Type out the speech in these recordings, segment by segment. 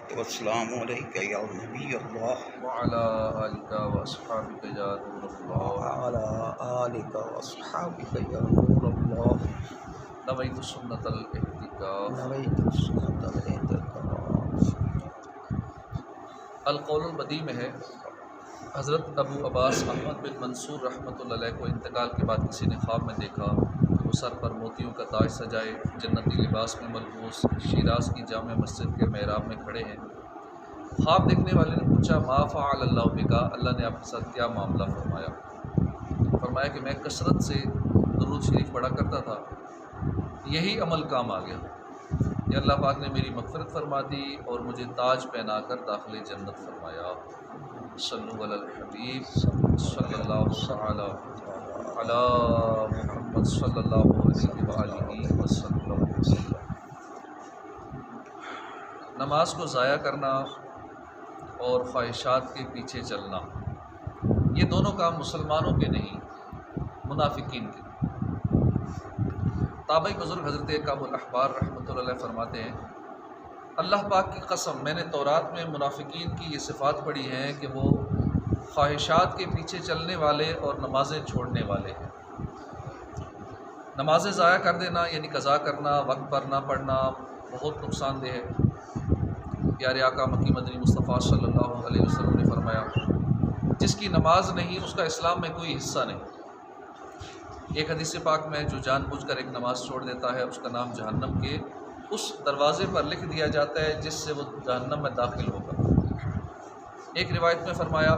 والسلام علیکہ یا نبی اللہ وعلی آلک واصحابک یا نور اللہ وعلی آلک واصحابک یا نور اللہ نویت سنت الاعتکاف نویت سنت الاعتکاف۔ القول البدیع میں ہے حضرت ابو عباس احمد بن منصور رحمۃ اللہ علیہ کو انتقال کے بعد کسی نے خواب میں دیکھا کہ وہ سر پر موتیوں کا تاج سجائے جنتی لباس میں ملبوس شیراز کی جامع مسجد کے محراب میں کھڑے ہیں۔ خواب دیکھنے والے نے پوچھا ما فعل اللہ بکا، اللہ نے آپ کے ساتھ کیا معاملہ فرمایا؟ فرمایا کہ میں کثرت سے درود شریف پڑھا کرتا تھا، یہی عمل کام آ گیا کہ اللہ پاک نے میری مغفرت فرما دی اور مجھے تاج پہنا کر داخل جنت فرمایا۔ صلو علی الحبیب صلی اللہ تعالی علی محمد صلی اللہ علیہ وآلہ وسلم۔ نماز کو ضائع کرنا اور خواہشات کے پیچھے چلنا، یہ دونوں کام مسلمانوں کے نہیں، منافقین کے۔ تابعی بزرگ حضرت کعب الاحبار رحمۃ اللہ علیہ فرماتے ہیں اللہ پاک کی قسم میں نے تورات میں منافقین کی یہ صفات پڑھی ہیں کہ وہ خواہشات کے پیچھے چلنے والے اور نمازیں چھوڑنے والے ہیں۔ نمازیں ضائع کر دینا یعنی قضا کرنا، وقت پر نہ پڑھنا بہت نقصان دہ ہے۔ پیارے آقا مکی مدنی مصطفیٰ صلی اللہ علیہ وسلم نے فرمایا جس کی نماز نہیں اس کا اسلام میں کوئی حصہ نہیں۔ ایک حدیث پاک میں جو جان بوجھ کر ایک نماز چھوڑ دیتا ہے اس کا نام جہنم کے اس دروازے پر لکھ دیا جاتا ہے جس سے وہ جہنم میں داخل ہوگا۔ ایک روایت میں فرمایا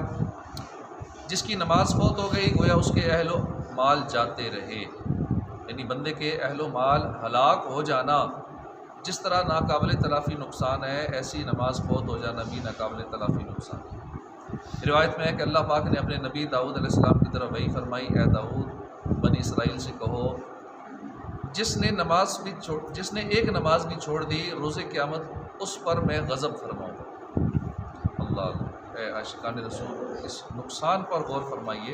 جس کی نماز فوت ہو گئی گویا اس کے اہل و مال جاتے رہے، یعنی بندے کے اہل و مال ہلاک ہو جانا جس طرح ناقابل تلافی نقصان ہے، ایسی نماز فوت ہو جانا بھی ناقابل تلافی نقصان ہے۔ روایت میں ہے کہ اللہ پاک نے اپنے نبی داؤد علیہ السلام کی طرف وحی فرمائی اے داؤد بنی اسرائیل سے کہو جس نے ایک نماز بھی چھوڑ دی روز قیامت اس پر میں غضب فرماؤں گا۔ اللہ اے عاشقان رسول اس نقصان پر غور فرمائیے۔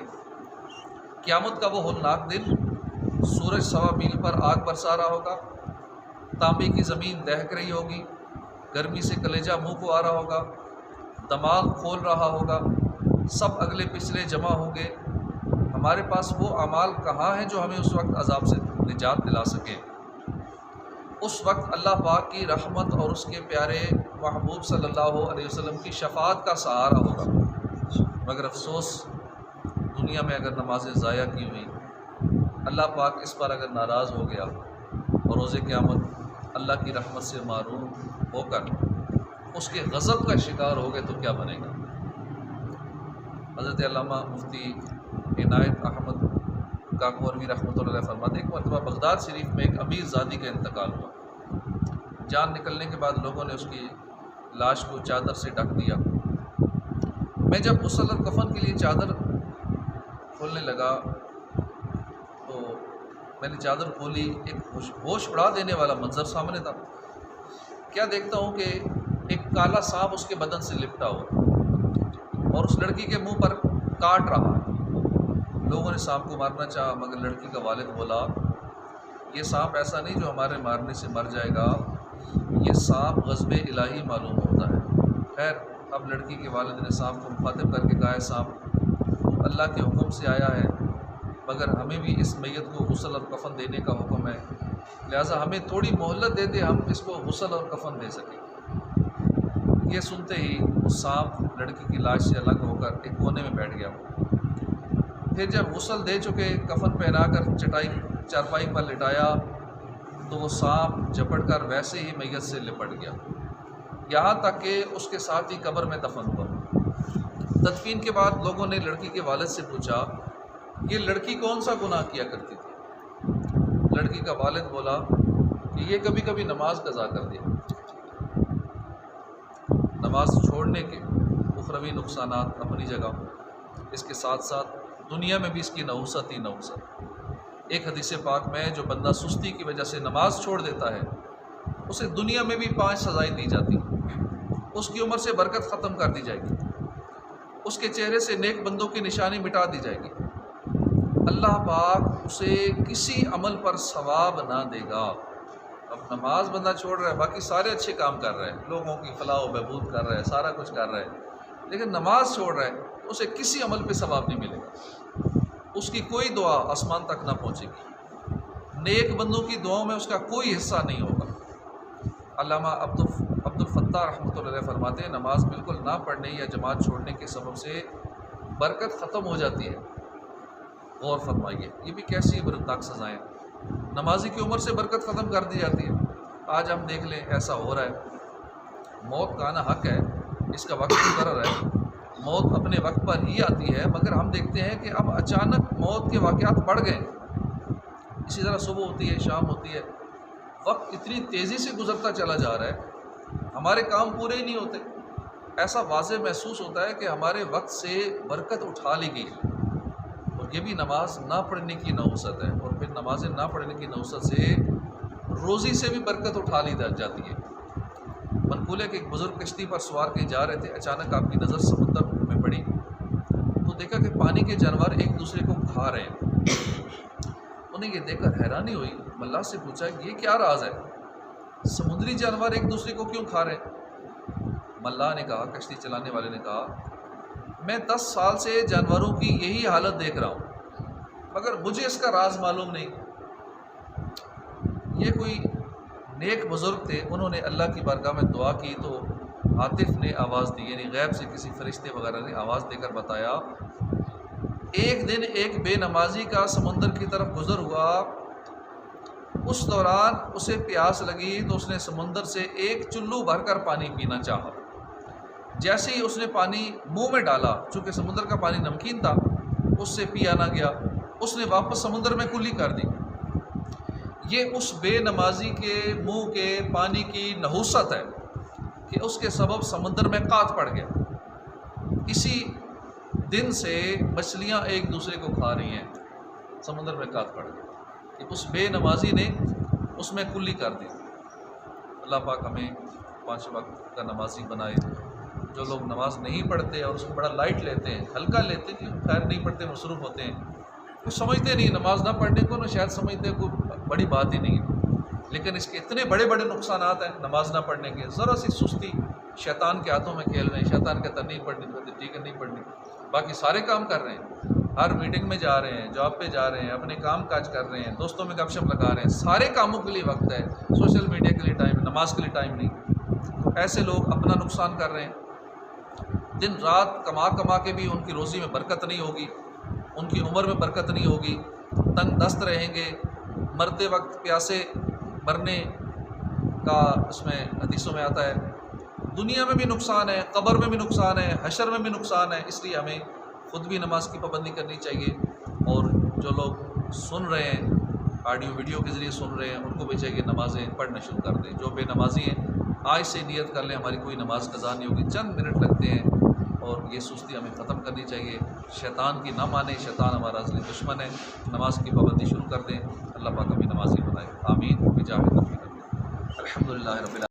قیامت کا وہ ہولناک دن، سورج سوا میل پر آگ برسا رہا ہوگا، تانبے کی زمین دہک رہی ہوگی، گرمی سے کلیجہ منہ کو آ رہا ہوگا، دماغ کھول رہا ہوگا، سب اگلے پچھلے جمع ہوں گے۔ ہمارے پاس وہ اعمال کہاں ہیں جو ہمیں اس وقت عذاب سے نجات دلا سکیں؟ اس وقت اللہ پاک کی رحمت اور اس کے پیارے محبوب صلی اللہ علیہ وسلم کی شفاعت کا سہارا ہوگا۔ مگر افسوس دنیا میں اگر نمازیں ضائع کی ہوئیں، اللہ پاک اس پر اگر ناراض ہو گیا اور روز قیامت اللہ کی رحمت سے محروم ہو کر اس کے غضب کا شکار ہو گئے تو کیا بنے گا؟ حضرت علامہ مفتی عنایت احمد کاکوروی رحمۃ اللہ علیہ فرماتے ایک مرتبہ بغداد شریف میں ایک امیر زادی کا انتقال ہوا۔ جان نکلنے کے بعد لوگوں نے اس کی لاش کو چادر سے ڈھک دیا۔ میں جب غسل اور کفن کے لیے چادر کھولنے لگا تو میں نے چادر کھولی، ایک ہوش اڑا دینے والا منظر سامنے تھا۔ کیا دیکھتا ہوں کہ ایک کالا سانپ اس کے بدن سے لپٹا ہوا اور اس لڑکی کے منہ پر کاٹ رہا ہے۔ لوگوں نے سانپ کو مارنا چاہا مگر لڑکی کا والد بولا یہ سانپ ایسا نہیں جو ہمارے مارنے سے مر جائے گا، یہ سانپ غضب الہی معلوم ہوتا ہے۔ خیر اب لڑکی کے والد نے سانپ کو مخاطب کر کے کہا ہے سانپ اللہ کے حکم سے آیا ہے مگر ہمیں بھی اس میت کو غسل اور کفن دینے کا حکم ہے، لہٰذا ہمیں تھوڑی مہلت دے دے ہم اس کو غسل اور کفن دے سکیں۔ یہ سنتے ہی سانپ لڑکی کی لاش سے الگ ہو کر ایک کونے میں بیٹھ گیا۔ پھر جب غسل دے چکے کفن پہنا کر چارپائی پر لٹایا تو وہ سانپ جھپٹ کر ویسے ہی میت سے لپٹ گیا، یہاں تک کہ اس کے ساتھ ہی قبر میں دفن ہوا۔ تدفین کے بعد لوگوں نے لڑکی کے والد سے پوچھا یہ لڑکی کون سا گناہ کیا کرتی تھی؟ لڑکی کا والد بولا کہ یہ کبھی کبھی نماز قضا کر دیا۔ نماز چھوڑنے کے اخروی نقصانات اپنی جگہ، اس کے ساتھ ساتھ دنیا میں بھی اس کی نحوست ہی نحوست۔ ایک حدیث پاک میں جو بندہ سستی کی وجہ سے نماز چھوڑ دیتا ہے اسے دنیا میں بھی 5 سزائیں دی جاتی، اس کی عمر سے برکت ختم کر دی جائے گی، اس کے چہرے سے نیک بندوں کی نشانی مٹا دی جائے گی، اللہ پاک اسے کسی عمل پر ثواب نہ دے گا۔ اب نماز بندہ چھوڑ رہا ہے، باقی سارے اچھے کام کر رہا ہے، لوگوں کی فلاح و بہبود کر رہا ہے، سارا کچھ کر رہا ہے، لیکن نماز چھوڑ رہا ہے تو اسے کسی عمل پہ ثواب نہیں ملے گا، اس کی کوئی دعا آسمان تک نہ پہنچے گی، نیک بندوں کی دعاؤں میں اس کا کوئی حصہ نہیں ہوگا۔ علامہ عبد الفتاح رحمۃ اللہ علیہ فرماتے ہیں نماز بالکل نہ پڑھنے یا جماعت چھوڑنے کے سبب سے برکت ختم ہو جاتی ہے۔ غور فرمائیے، یہ بھی کیسی عبرتناک سزائیں، نمازی کی عمر سے برکت ختم کر دی جاتی ہے۔ آج ہم دیکھ لیں ایسا ہو رہا ہے، موت کا آنا حق ہے، اس کا وقت مقرر ہے، موت اپنے وقت پر ہی آتی ہے، مگر ہم دیکھتے ہیں کہ اب اچانک موت کے واقعات بڑھ گئے۔ اسی طرح صبح ہوتی ہے، شام ہوتی ہے، وقت اتنی تیزی سے گزرتا چلا جا رہا ہے، ہمارے کام پورے ہی نہیں ہوتے۔ ایسا واضح محسوس ہوتا ہے کہ ہمارے وقت سے برکت اٹھا لی گئی، اور یہ بھی نماز نہ پڑھنے کی نحوست ہے، اور پھر نمازیں نہ پڑھنے کی نحوست سے روزی سے بھی برکت اٹھا لی جاتی ہے۔ منقول ہے کہ ایک بزرگ کشتی پر سوار کہیں جا رہے تھے، اچانک آپ کی نظر سمندر میں پڑی تو دیکھا کہ پانی کے جانور ایک دوسرے کو کھا رہے ہیں۔ انہیں یہ دیکھ کر حیرانی ہوئی، ملا سے پوچھا یہ کیا راز ہے، سمندری جانور ایک دوسرے کو کیوں کھا رہے ہیں؟ ملا نے کہا، کشتی چلانے والے نے کہا، میں 10 سال سے جانوروں کی یہی حالت دیکھ رہا ہوں، مگر مجھے اس کا راز معلوم نہیں۔ یہ کوئی نیک بزرگ تھے، انہوں نے اللہ کی بارگاہ میں دعا کی تو عاطف نے آواز دی، یعنی غیب سے کسی فرشتے وغیرہ نے آواز دے کر بتایا، ایک دن ایک بے نمازی کا سمندر کی طرف گزر ہوا، اس دوران اسے پیاس لگی تو اس نے سمندر سے ایک چلو بھر کر پانی پینا چاہا، جیسے ہی اس نے پانی منہ میں ڈالا، چونکہ سمندر کا پانی نمکین تھا، اس سے پیا نہ گیا، اس نے واپس سمندر میں کلی کر دی۔ یہ اس بے نمازی کے منہ کے پانی کی نحوست ہے کہ اس کے سبب سمندر میں قحط پڑ گیا۔ اسی دن سے مچھلیاں ایک دوسرے کو کھا رہی ہیں، سمندر میں قحط پڑ گیا کہ اس بے نمازی نے اس میں کلی کر دی۔ اللہ پاک ہمیں 5 وقت کا نمازی بنائے۔ جو لوگ نماز نہیں پڑھتے اور اس کو بڑا لائٹ لیتے ہیں، ہلکا لیتے ہیں، خیر نہیں پڑھتے، مصروف ہوتے ہیں، کچھ سمجھتے نہیں نماز نہ پڑھنے کو، نہ شاید سمجھتے کوئی بڑی بات ہی نہیں ہے، لیکن اس کے اتنے بڑے بڑے نقصانات ہیں نماز نہ پڑھنے کے۔ ذرا سی سستی، شیطان کے ہاتھوں میں کھیل رہے ہیں، شیطان کہتا نہیں پڑھنی، تو ٹھیک ہے نہیں پڑھنی، باقی سارے کام کر رہے ہیں، ہر میٹنگ میں جا رہے ہیں، جاب پہ جا رہے ہیں، اپنے کام کاج کر رہے ہیں، دوستوں میں گپ شپ لگا رہے ہیں، سارے کاموں کے لیے وقت ہے، سوشل میڈیا کے لیے ٹائم، نماز کے لیے ٹائم نہیں۔ ایسے لوگ اپنا نقصان کر رہے ہیں، دن رات کما کے بھی ان کی روزی میں برکت نہیں ہوگی، ان کی عمر میں برکت نہیں ہوگی، تنگ دست رہیں گے، مرتے وقت پیاسے مرنے کا اس میں حدیثوں میں آتا ہے۔ دنیا میں بھی نقصان ہے، قبر میں بھی نقصان ہے، حشر میں بھی نقصان ہے، اس لیے ہمیں خود بھی نماز کی پابندی کرنی چاہیے، اور جو لوگ سن رہے ہیں، آڈیو ویڈیو کے ذریعے سن رہے ہیں، ان کو بھی چاہیے نمازیں پڑھنا شروع کر دیں۔ جو بے نمازی ہیں آج سے نیت کر لیں ہماری کوئی نماز قضا نہیں ہوگی، چند منٹ لگتے ہیں، اور یہ سستی ہمیں ختم کرنی چاہیے، شیطان کی نہ مانیں، شیطان ہمارا اصلی دشمن ہے، نماز کی پابندی شروع کر دیں۔ اللہ پاک ہمیں نمازی بنائے، آمین بجاہ نبی۔ الحمدللہ رب العالمین۔